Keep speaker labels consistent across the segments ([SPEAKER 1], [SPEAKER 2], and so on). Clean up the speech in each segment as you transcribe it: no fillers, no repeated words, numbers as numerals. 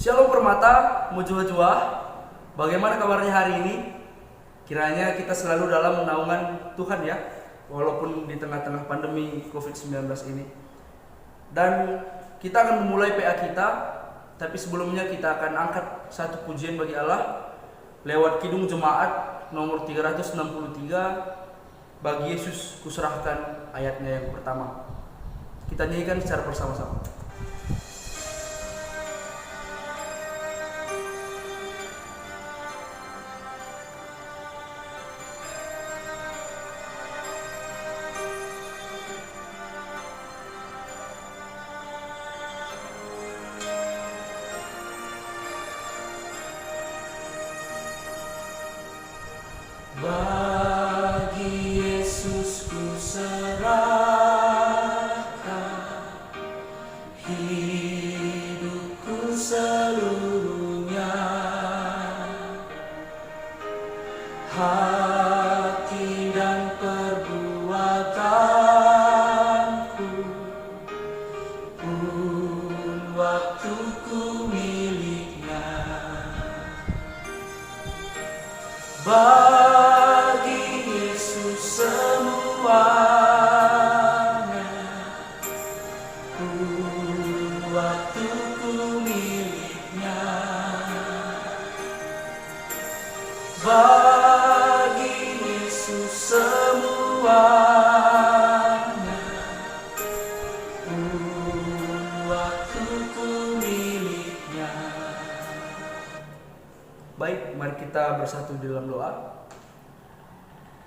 [SPEAKER 1] Shalom Permata, Mujua-jua. Bagaimana kabarnya hari ini? Kiranya kita selalu dalam naungan Tuhan ya, walaupun di tengah-tengah pandemi COVID-19 ini. Dan kita akan memulai PA kita, tapi sebelumnya kita akan angkat satu pujian bagi Allah lewat Kidung Jemaat nomor 363, bagi Yesus kuserahkan, ayatnya yang pertama. Kita nyanyikan secara bersama-sama.
[SPEAKER 2] Bagi Yesus ku serahkan hidupku seluruhnya, hati dan perbuatanku pun waktuku miliknya. Bagi Yesus semuanya, waktuku miliknya. Bagi Yesus semuanya, waktuku miliknya.
[SPEAKER 1] Baik, mari kita bersatu di dalam doa.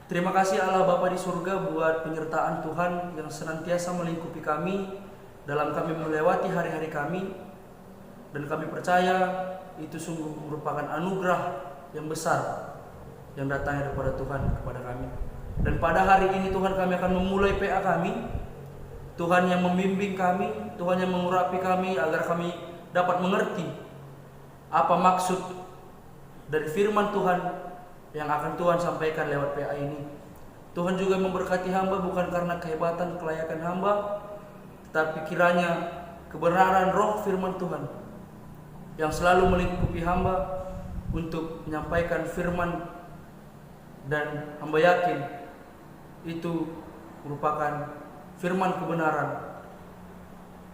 [SPEAKER 1] Terima kasih Allah Bapa di surga buat penyertaan Tuhan yang senantiasa melingkupi kami dalam kami melewati hari-hari kami. Dan kami percaya itu sungguh merupakan anugerah yang besar yang datang daripada Tuhan kepada kami. Dan pada hari ini Tuhan, kami akan memulai PA kami. Tuhan yang membimbing kami, Tuhan yang mengurapi kami agar kami dapat mengerti apa maksud dari firman Tuhan yang akan Tuhan sampaikan lewat PA ini. Tuhan juga memberkati hamba bukan karena kehebatan kelayakan hamba, tetapi kiranya kebenaran roh firman Tuhan yang selalu melingkupi hamba untuk menyampaikan firman, dan hamba yakin itu merupakan firman kebenaran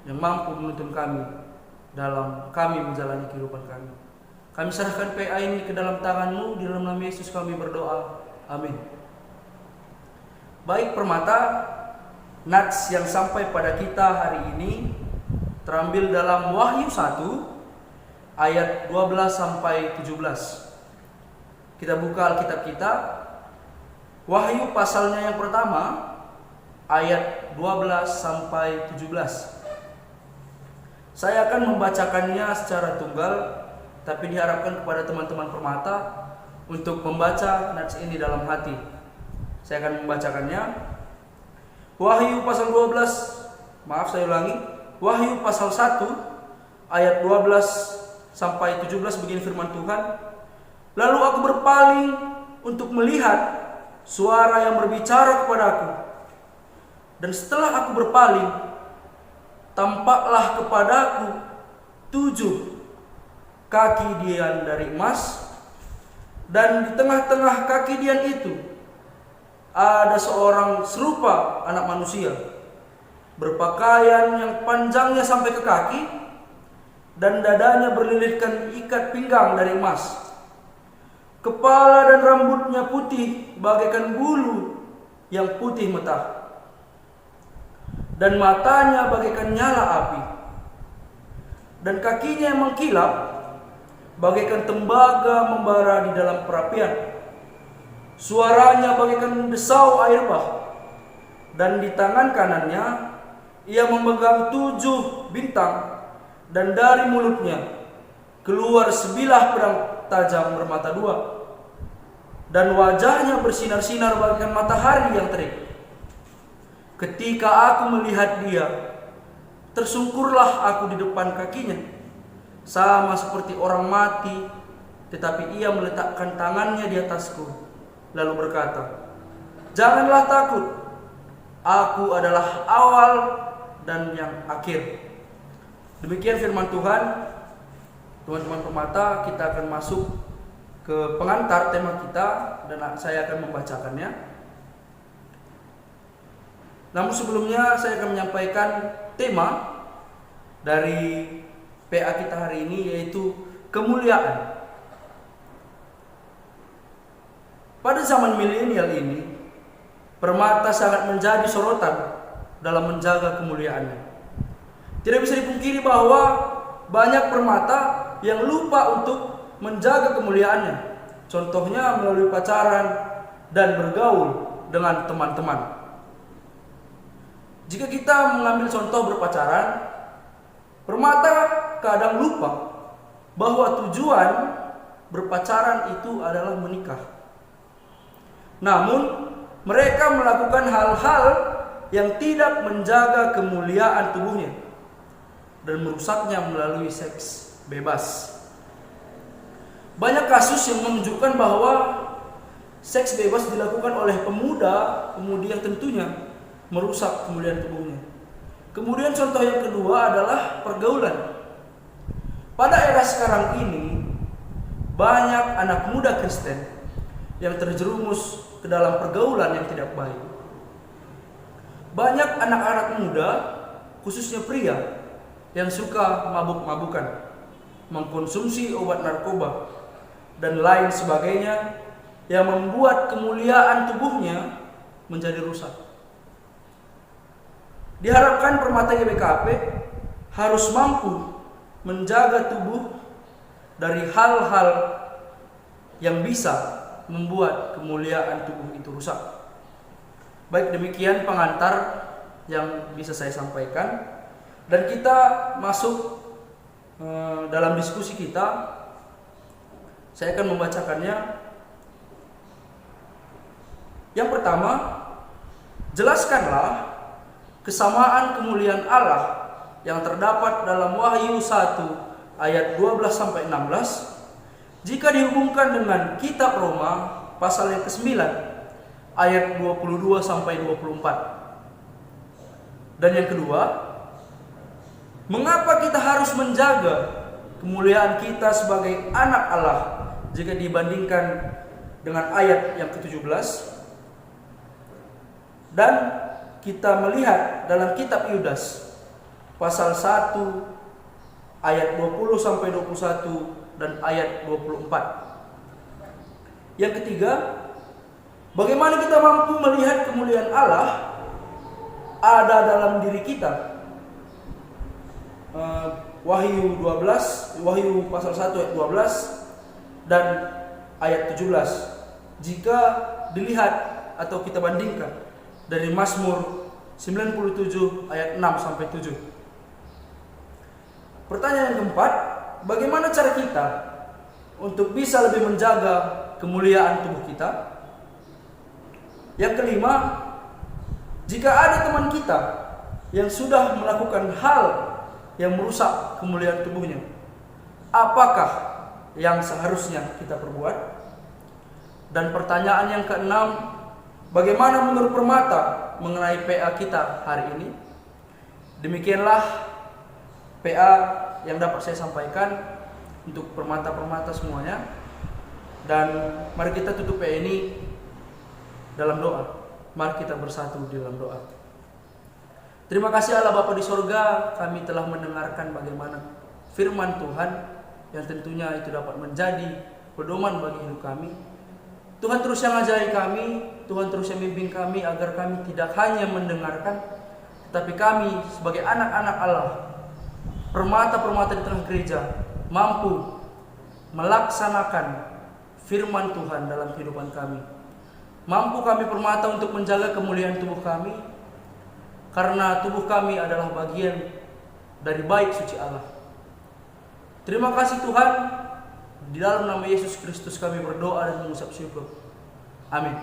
[SPEAKER 1] yang mampu menuntun kami dalam kami menjalani kehidupan kami. Kami serahkan PA ini ke dalam tangan-Mu, di dalam nama Yesus kami berdoa. Amin. Baik Permata, nats yang sampai pada kita hari ini terambil dalam Wahyu 1 ayat 12 sampai 17. Kita buka Alkitab kita. Wahyu pasalnya yang pertama ayat 12 sampai 17. Saya akan membacakannya secara tunggal, tapi diharapkan kepada teman-teman Permata untuk membaca nats ini dalam hati. Saya akan membacakannya. Wahyu pasal 12, saya ulangi. Wahyu pasal 1 ayat 12 sampai 17, begini firman Tuhan. Lalu aku berpaling untuk melihat suara yang berbicara kepadaku. Dan setelah aku berpaling, tampaklah kepadaku 7 kaki dian dari emas, dan di tengah-tengah kaki dian itu ada seorang serupa anak manusia, berpakaian yang panjangnya sampai ke kaki, dan dadanya berlilitkan ikat pinggang dari emas. Kepala dan rambutnya putih bagaikan bulu yang putih metah, dan matanya bagaikan nyala api, dan kakinya yang mengkilap bagaikan tembaga membara di dalam perapian. Suaranya bagaikan desau air bah, dan di tangan kanannya ia memegang 7 bintang, dan dari mulutnya keluar sebilah pedang tajam bermata 2, dan wajahnya bersinar-sinar bagaikan matahari yang terik. Ketika aku melihat dia, tersungkurlah aku di depan kakinya, sama seperti orang mati, tetapi ia meletakkan tangannya di atasku, lalu berkata, "Janganlah takut, aku adalah awal dan yang akhir." Demikian firman Tuhan. Teman-teman permata, kita akan masuk ke pengantar tema kita dan saya akan membacakannya. Namun sebelumnya saya akan menyampaikan tema dari PA kita hari ini, yaitu kemuliaan. Pada zaman milenial ini, permata sangat menjadi sorotan dalam menjaga kemuliaannya. Tidak bisa dipungkiri bahwa banyak permata yang lupa untuk menjaga kemuliaannya. Contohnya melalui pacaran dan bergaul dengan teman-teman. Jika kita mengambil contoh berpacaran, permata kadang lupa bahwa tujuan berpacaran itu adalah menikah. Namun mereka melakukan hal-hal yang tidak menjaga kemuliaan tubuhnya dan merusaknya melalui seks bebas. Banyak kasus yang menunjukkan bahwa seks bebas dilakukan oleh pemuda-pemudi yang tentunya merusak kemuliaan tubuhnya. Kemudian contoh yang kedua adalah pergaulan. Pada era sekarang ini, banyak anak muda Kristen yang terjerumus ke dalam pergaulan yang tidak baik. Banyak anak-anak muda, khususnya pria, yang suka mabuk-mabukan, mengkonsumsi obat narkoba, dan lain sebagainya yang membuat kemuliaan tubuhnya menjadi rusak. Diharapkan permata GBKP harus mampu menjaga tubuh dari hal-hal yang bisa membuat kemuliaan tubuh itu rusak. Baik, demikian pengantar yang bisa saya sampaikan, dan kita masuk dalam diskusi kita. Saya akan membacakannya. Yang pertama, jelaskanlah kesamaan kemuliaan Allah yang terdapat dalam Wahyu 1 ayat 12-16 jika dihubungkan dengan kitab Roma pasal yang ke-9 ayat 22-24. Dan yang kedua, mengapa kita harus menjaga kemuliaan kita sebagai anak Allah jika dibandingkan dengan ayat yang ke-17? Dan kita melihat dalam kitab Yudas pasal 1 ayat 20-21 dan ayat 24. Yang ketiga, bagaimana kita mampu melihat kemuliaan Allah ada dalam diri kita? Wahyu pasal 1 ayat 12 dan ayat 17. Jika dilihat atau kita bandingkan dari Mazmur 97 ayat 6-7. Pertanyaan yang keempat, bagaimana cara kita untuk bisa lebih menjaga kemuliaan tubuh kita? Yang kelima, jika ada teman kita yang sudah melakukan hal yang merusak kemuliaan tubuhnya, apakah yang seharusnya kita perbuat? Dan pertanyaan yang keenam, bagaimana menurut permata mengenai PA kita hari ini? Demikianlah PA yang dapat saya sampaikan untuk permata-permata semuanya. Dan mari kita tutup PA ini dalam doa. Mari kita bersatu di dalam doa. Terima kasih Allah Bapa di sorga, kami telah mendengarkan bagaimana firman Tuhan yang tentunya itu dapat menjadi pedoman bagi hidup kami. Tuhan terus yang ajari kami, Tuhan terus yang membimbing kami agar kami tidak hanya mendengarkan, tetapi kami sebagai anak-anak Allah, permata-permata di tengah gereja, mampu melaksanakan firman Tuhan dalam kehidupan kami. Mampu kami permata untuk menjaga kemuliaan tubuh kami, karena tubuh kami adalah bagian dari bait suci Allah. Terima kasih Tuhan, di dalam nama Yesus Kristus kami berdoa dan mengucap syukur. Amin.